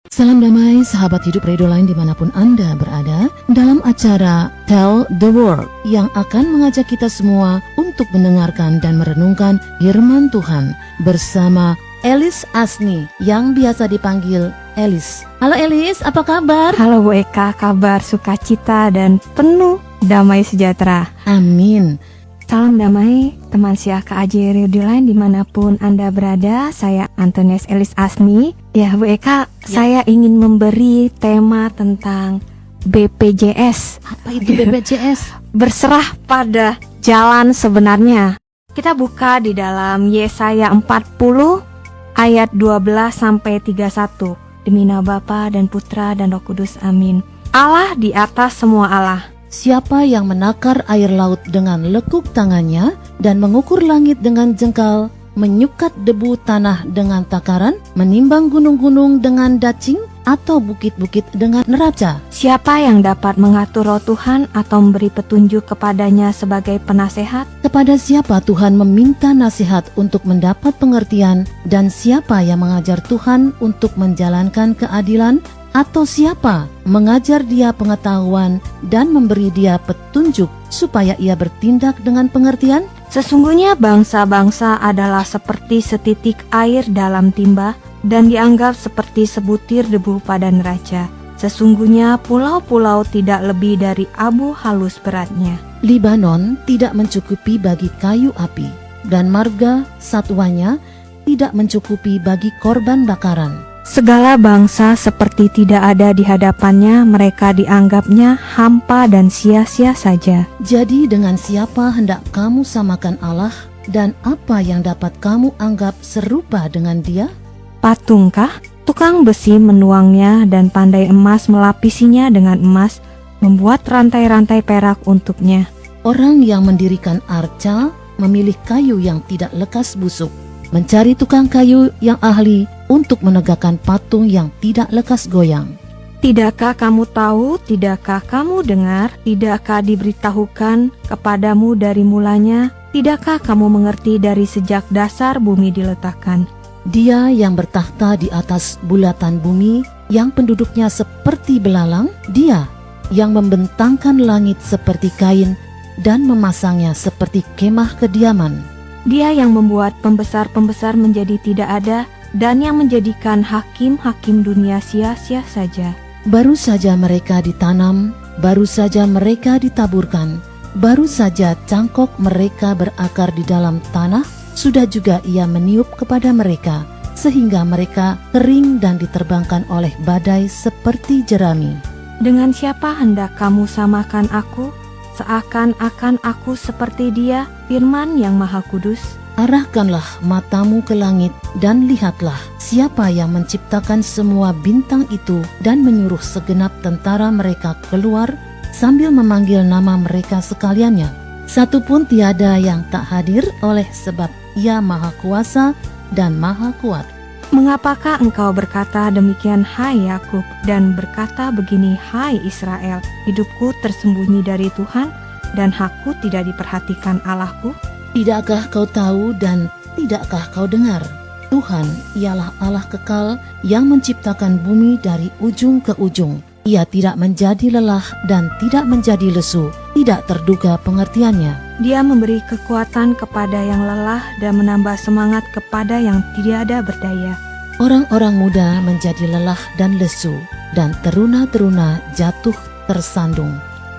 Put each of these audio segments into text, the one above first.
Salam damai sahabat hidup Radio Line dimanapun Anda berada, dalam acara Tell the World yang akan mengajak kita semua untuk mendengarkan dan merenungkan firman Tuhan bersama Elis Asni yang biasa dipanggil Elis. Halo Elis, apa kabar? Halo Bu Eka, kabar sukacita dan penuh damai sejahtera. Amin. Salam damai teman siaka AJ Radio Line dimanapun Anda berada. Saya Antonius Elis Asni. Ya Bu Eka, saya ingin memberi tema tentang BPJS. Apa itu BPJS? Berserah pada jalan sebenarnya. Kita buka di dalam Yesaya 40 ayat 12-31. Demi nama Bapa dan Putra dan Roh Kudus, amin. Allah di atas semua Allah. Siapa yang menakar air laut dengan lekuk tangannya dan mengukur langit dengan jengkal, menyukat debu tanah dengan takaran, menimbang gunung-gunung dengan dacing, atau bukit-bukit dengan neraca? Siapa yang dapat mengatur roh Tuhan atau memberi petunjuk kepadanya sebagai penasehat? Kepada siapa Tuhan meminta nasihat untuk mendapat pengertian, dan siapa yang mengajar Tuhan untuk menjalankan keadilan? Atau siapa mengajar dia pengetahuan dan memberi dia petunjuk supaya ia bertindak dengan pengertian? Sesungguhnya bangsa-bangsa adalah seperti setitik air dalam timba dan dianggap seperti sebutir debu pada neraca. Sesungguhnya pulau-pulau tidak lebih dari abu halus beratnya. Libanon tidak mencukupi bagi kayu api, dan marga satwanya tidak mencukupi bagi korban bakaran. Segala bangsa seperti tidak ada di hadapannya, mereka dianggapnya hampa dan sia-sia saja. Jadi dengan siapa hendak kamu samakan Allah, dan apa yang dapat kamu anggap serupa dengan dia? Patungkah? Tukang besi menuangnya dan pandai emas melapisinya dengan emas, membuat rantai-rantai perak untuknya. Orang yang mendirikan arca memilih kayu yang tidak lekas busuk, mencari tukang kayu yang ahli untuk menegakkan patung yang tidak lekas goyang. Tidakkah kamu tahu, tidakkah kamu dengar, tidakkah diberitahukan kepadamu dari mulanya, tidakkah kamu mengerti dari sejak dasar bumi diletakkan? Dia yang bertakhta di atas bulatan bumi, yang penduduknya seperti belalang, dia yang membentangkan langit seperti kain dan memasangnya seperti kemah kediaman. Dia yang membuat pembesar-pembesar menjadi tidak ada, dan yang menjadikan hakim-hakim dunia sia-sia saja. Baru saja mereka ditanam, baru saja mereka ditaburkan, baru saja cangkok mereka berakar di dalam tanah, sudah juga ia meniup kepada mereka, sehingga mereka kering dan diterbangkan oleh badai seperti jerami. Dengan siapa hendak kamu samakan aku? Seakan-akan aku seperti dia, firman yang maha kudus. Arahkanlah matamu ke langit dan lihatlah siapa yang menciptakan semua bintang itu dan menyuruh segenap tentara mereka keluar sambil memanggil nama mereka sekaliannya. Satu pun tiada yang tak hadir oleh sebab ia maha kuasa dan maha kuat. Mengapakah engkau berkata demikian, hai Yakub, dan berkata begini, hai Israel? Hidupku tersembunyi dari Tuhan, dan hakku tidak diperhatikan Allahku. Tidakkah kau tahu dan tidakkah kau dengar? Tuhan ialah Allah kekal yang menciptakan bumi dari ujung ke ujung. Ia tidak menjadi lelah dan tidak menjadi lesu, tidak terduga pengertiannya. Dia memberi kekuatan kepada yang lelah dan menambah semangat kepada yang tiada berdaya. Orang-orang muda menjadi lelah dan lesu, dan teruna-teruna jatuh tersandung.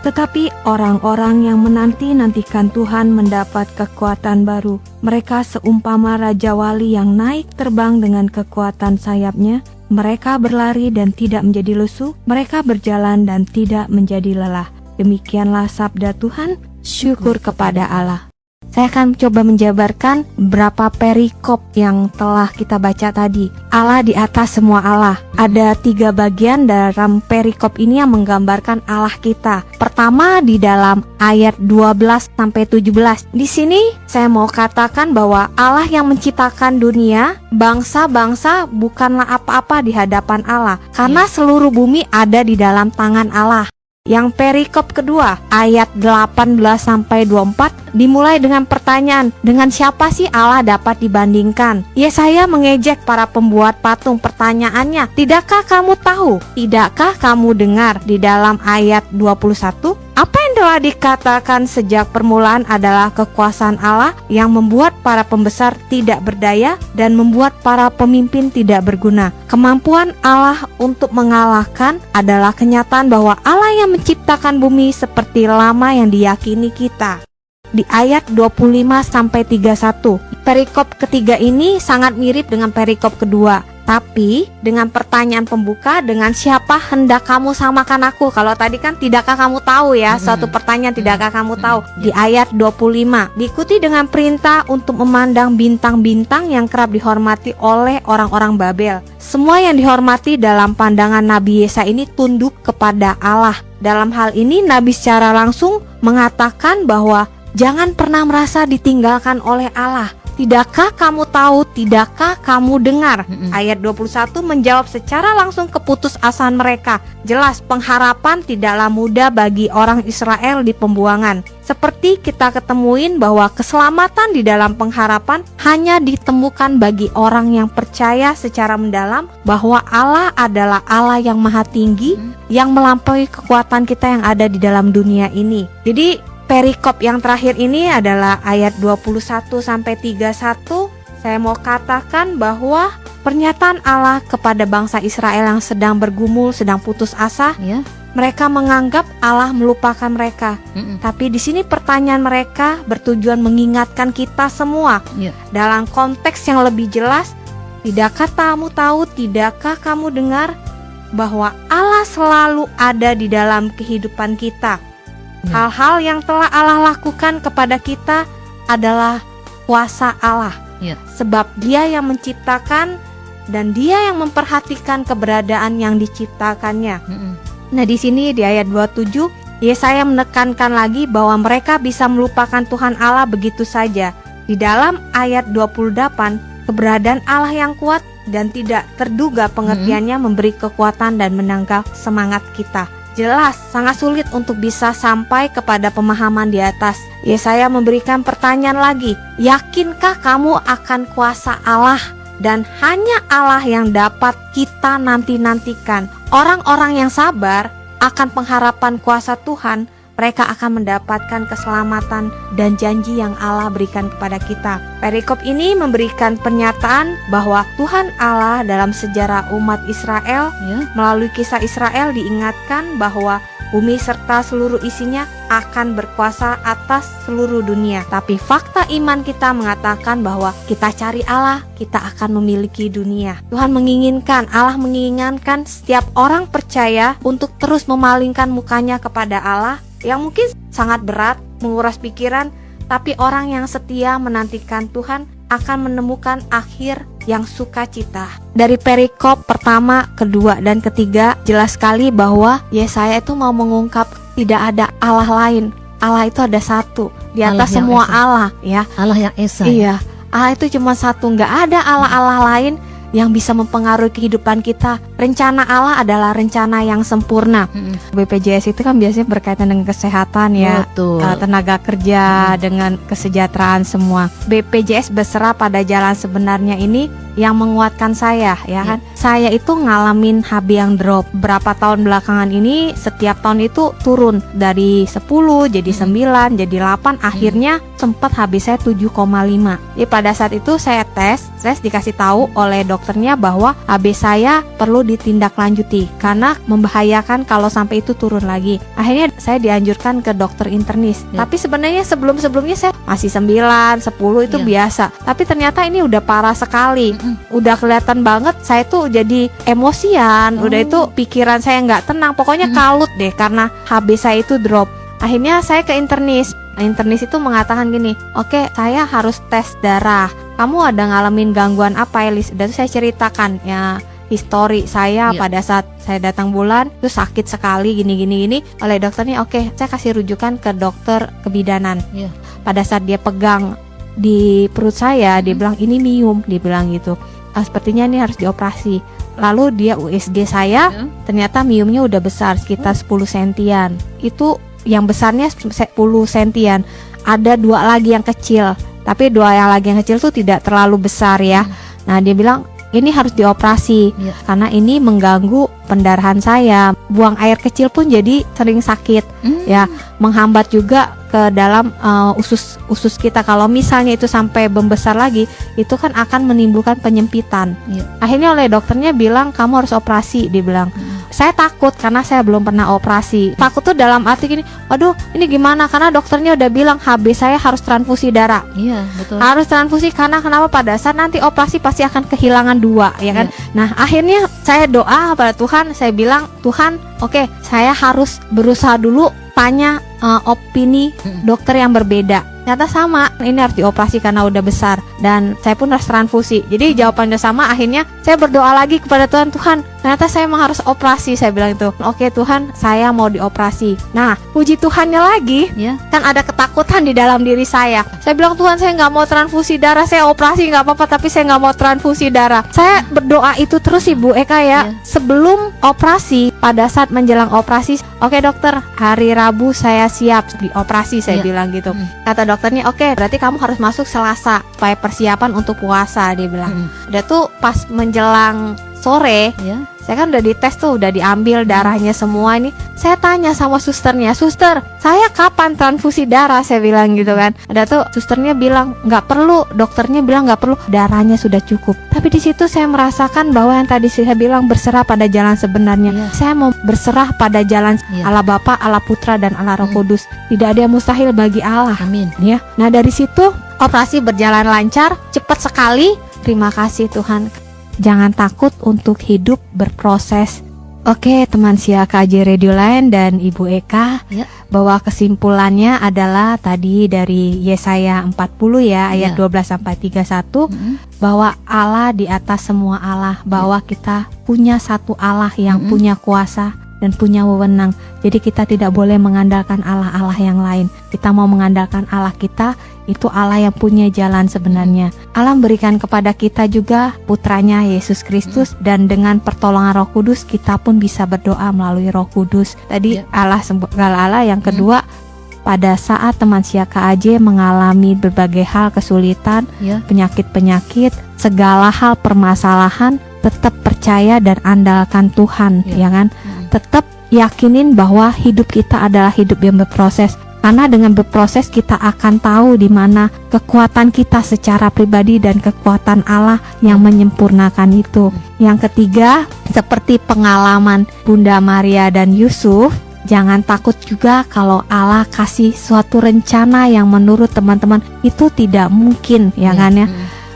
Tetapi orang-orang yang menanti-nantikan Tuhan mendapat kekuatan baru. Mereka seumpama Raja Wali yang naik terbang dengan kekuatan sayapnya. Mereka berlari dan tidak menjadi lesu. Mereka berjalan dan tidak menjadi lelah. Demikianlah sabda Tuhan. Syukur kepada Allah. Saya akan coba menjabarkan beberapa perikop yang telah kita baca tadi. Allah di atas semua Allah. Ada 3 bagian dalam perikop ini yang menggambarkan Allah kita. Pertama di dalam ayat 12-17. Di sini saya mau katakan bahwa Allah yang menciptakan dunia, bangsa-bangsa bukanlah apa-apa di hadapan Allah. Karena seluruh bumi ada di dalam tangan Allah. Yang perikop kedua, ayat 18-24 dimulai dengan pertanyaan, dengan siapa sih Allah dapat dibandingkan? Yesaya mengejek para pembuat patung. Pertanyaannya, tidakkah kamu tahu? Tidakkah kamu dengar? Di dalam ayat 21, apa yang telah dikatakan sejak permulaan adalah kekuasaan Allah yang membuat para pembesar tidak berdaya dan membuat para pemimpin tidak berguna. Kemampuan Allah untuk mengalahkan adalah kenyataan bahwa Allah yang menciptakan bumi seperti lama yang diyakini kita. Di ayat 25-31, perikop ketiga ini sangat mirip dengan perikop kedua, tapi dengan pertanyaan pembuka, dengan siapa hendak kamu samakan aku? Kalau tadi kan tidakkah kamu tahu ya, suatu pertanyaan tidakkah kamu tahu. Di ayat 25 diikuti dengan perintah untuk memandang bintang-bintang yang kerap dihormati oleh orang-orang Babel. Semua yang dihormati dalam pandangan Nabi Yesaya ini tunduk kepada Allah. Dalam hal ini Nabi secara langsung mengatakan bahwa jangan pernah merasa ditinggalkan oleh Allah. Tidakkah kamu tahu? Tidakkah kamu dengar? Ayat 21 menjawab secara langsung keputusasaan mereka. Jelas pengharapan tidaklah mudah bagi orang Israel di pembuangan. Seperti kita ketemuin bahwa keselamatan di dalam pengharapan hanya ditemukan bagi orang yang percaya secara mendalam bahwa Allah adalah Allah yang maha tinggi, yang melampaui kekuatan kita yang ada di dalam dunia ini. Jadi perikop yang terakhir ini adalah ayat 21-31. Saya mau katakan bahwa pernyataan Allah kepada bangsa Israel yang sedang bergumul, sedang putus asa, mereka menganggap Allah melupakan mereka. Tapi di sini pertanyaan mereka bertujuan mengingatkan kita semua dalam konteks yang lebih jelas. Tidakkah kamu tahu? Tidakkah kamu dengar bahwa Allah selalu ada di dalam kehidupan kita? Hal-hal yang telah Allah lakukan kepada kita adalah kuasa Allah. Sebab Dia yang menciptakan dan Dia yang memperhatikan keberadaan yang diciptakannya. Nah, di sini di ayat 27 Yesaya menekankan lagi bahwa mereka bisa melupakan Tuhan Allah begitu saja. Di dalam ayat 28, keberadaan Allah yang kuat dan tidak terduga pengertiannya memberi kekuatan dan menangkal semangat kita. Jelas, sangat sulit untuk bisa sampai kepada pemahaman di atas. Yesaya memberikan pertanyaan lagi, yakinkah kamu akan kuasa Allah? Dan hanya Allah yang dapat kita nanti-nantikan. Orang-orang yang sabar akan pengharapan kuasa Tuhan, mereka akan mendapatkan keselamatan dan janji yang Allah berikan kepada kita. Perikop ini memberikan pernyataan bahwa Tuhan Allah dalam sejarah umat Israel, melalui kisah Israel diingatkan bahwa bumi serta seluruh isinya akan berkuasa atas seluruh dunia. Tapi fakta iman kita mengatakan bahwa kita cari Allah, kita akan memiliki dunia. Tuhan menginginkan, Allah menginginkan setiap orang percaya untuk terus memalingkan mukanya kepada Allah, yang mungkin sangat berat, menguras pikiran, tapi orang yang setia menantikan Tuhan akan menemukan akhir yang sukacita. Dari perikop pertama, kedua, dan ketiga jelas sekali bahwa Yesaya itu mau mengungkap tidak ada Allah lain. Allah itu ada satu di atas semua Allah, ya. Allah yang esa. Iya, Allah itu cuma satu, nggak ada Allah-Allah lain yang bisa mempengaruhi kehidupan kita. Rencana Allah adalah rencana yang sempurna. BPJS itu kan biasanya berkaitan dengan kesehatan ya, tenaga kerja, dengan kesejahteraan semua. BPJS berserah pada jalan sebenarnya ini yang menguatkan saya, ya kan. Saya itu ngalamin HB yang drop. Berapa tahun belakangan ini setiap tahun itu turun dari 10 jadi 9 jadi 8, akhirnya sempat HB saya 7,5. Jadi pada saat itu saya tes dikasih tahu oleh dokternya bahwa HB saya perlu ditindaklanjuti karena membahayakan kalau sampai itu turun lagi. Akhirnya saya dianjurkan ke dokter internis. Tapi sebenarnya sebelum-sebelumnya saya masih 9, 10 itu biasa. Tapi ternyata ini udah parah sekali. Udah kelihatan banget saya tuh jadi emosian, udah itu pikiran saya nggak tenang, pokoknya kalut deh karena HB saya itu drop. Akhirnya saya ke internis. Internis itu mengatakan gini, oke, saya harus tes darah. Kamu ada ngalamin gangguan apa, Elis? Dan saya ceritakan ya histori saya pada saat saya datang bulan itu sakit sekali gini. Oleh dokternya, oke, saya kasih rujukan ke dokter kebidanan. Pada saat dia pegang di perut saya, dia bilang ini mium, dia bilang gitu. Sepertinya ini harus dioperasi. Lalu dia USG saya, Ya. ternyata miumnya udah besar sekitar 10 sentian. Itu yang besarnya 10 sentian. Ada 2 lagi yang kecil, tapi 2 yang lagi yang kecil tuh tidak terlalu besar ya. Nah dia bilang ini harus dioperasi Ya. karena ini mengganggu pendarahan saya. Buang air kecil pun jadi sering sakit ya, menghambat juga ke dalam usus kita. Kalau misalnya itu sampai membesar lagi, itu kan akan menimbulkan penyempitan. Ya. Akhirnya oleh dokternya bilang kamu harus operasi, dia bilang. Saya takut karena saya belum pernah operasi. Takut tuh dalam arti gini, waduh ini gimana, karena dokternya udah bilang HB saya harus transfusi darah. Iya, betul. Harus transfusi karena kenapa, pada saat nanti operasi pasti akan kehilangan 2 ya kan. Nah akhirnya saya doa pada Tuhan, saya bilang Tuhan, oke, saya harus berusaha dulu tanya opini dokter yang berbeda. Ternyata sama, ini harus dioperasi karena udah besar, dan saya pun harus transfusi. Jadi jawabannya sama. Akhirnya saya berdoa lagi kepada Tuhan, Tuhan ternyata saya memang harus operasi, saya bilang itu. Oke Tuhan, saya mau dioperasi. Nah puji Tuhannya lagi, Ya. kan ada ketakutan di dalam diri saya. Saya bilang Tuhan, saya nggak mau transfusi darah, saya operasi nggak apa-apa, tapi saya nggak mau transfusi darah. Saya berdoa itu terus Ibu Eka ya. Sebelum operasi, pada saat menjelang operasi, oke dokter, hari Rabu saya siap dioperasi, saya bilang gitu. Kata dokternya, oke, berarti kamu harus masuk Selasa supaya persiapan untuk puasa, dia bilang. Udah tuh pas menjelang sore, Ya. saya kan udah dites tuh, udah diambil darahnya semua ini. Saya tanya sama susternya, suster, saya kapan transfusi darah? Saya bilang gitu kan. Ada tuh susternya bilang nggak perlu, dokternya bilang nggak perlu, darahnya sudah cukup. Tapi di situ saya merasakan bahwa yang tadi saya bilang berserah pada jalan sebenarnya. Ya. Saya mau berserah pada jalan Allah Bapa, Allah Putra, dan Allah Roh Kudus. Tidak ada yang mustahil bagi Allah. Amin. Ya. Nah dari situ operasi berjalan lancar, cepat sekali. Terima kasih Tuhan. Jangan takut untuk hidup berproses. Oke teman Sia KJ Radio Line dan Ibu Eka, Ya. bahwa kesimpulannya adalah tadi dari Yesaya 40 ya, ayat Ya. 12 sampai 31, bahwa Allah di atas semua Allah, bahwa kita punya satu Allah yang punya kuasa dan punya wewenang. Jadi kita tidak boleh mengandalkan Allah-Allah yang lain. Kita mau mengandalkan Allah kita, itu Allah yang punya jalan sebenarnya. Allah memberikan kepada kita juga putranya Yesus Kristus, dan dengan pertolongan Roh Kudus kita pun bisa berdoa melalui Roh Kudus. Tadi Allah segala Allah. Yang kedua, pada saat teman Sia KAJ mengalami berbagai hal kesulitan, penyakit-penyakit, segala hal permasalahan, tetap percaya dan andalkan Tuhan, ya kan? Tetap yakinin bahwa hidup kita adalah hidup yang berproses. Karena dengan berproses kita akan tahu di mana kekuatan kita secara pribadi dan kekuatan Allah yang menyempurnakan itu. Yang ketiga, seperti pengalaman Bunda Maria dan Yusuf, jangan takut juga kalau Allah kasih suatu rencana yang menurut teman-teman itu tidak mungkin, ya kan ya,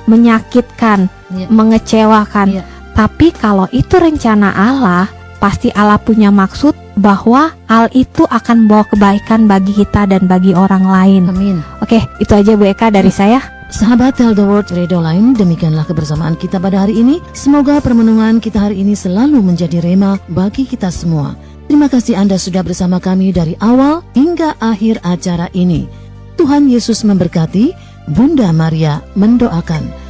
menyakitkan, mengecewakan. Tapi kalau itu rencana Allah, pasti Allah punya maksud bahwa hal itu akan membawa kebaikan bagi kita dan bagi orang lain. Amin. Oke, itu aja Bu Eka dari saya. Sahabat Tell the World Radio Line, demikianlah kebersamaan kita pada hari ini. Semoga permenungan kita hari ini selalu menjadi rema bagi kita semua. Terima kasih Anda sudah bersama kami dari awal hingga akhir acara ini. Tuhan Yesus memberkati. Bunda Maria mendoakan.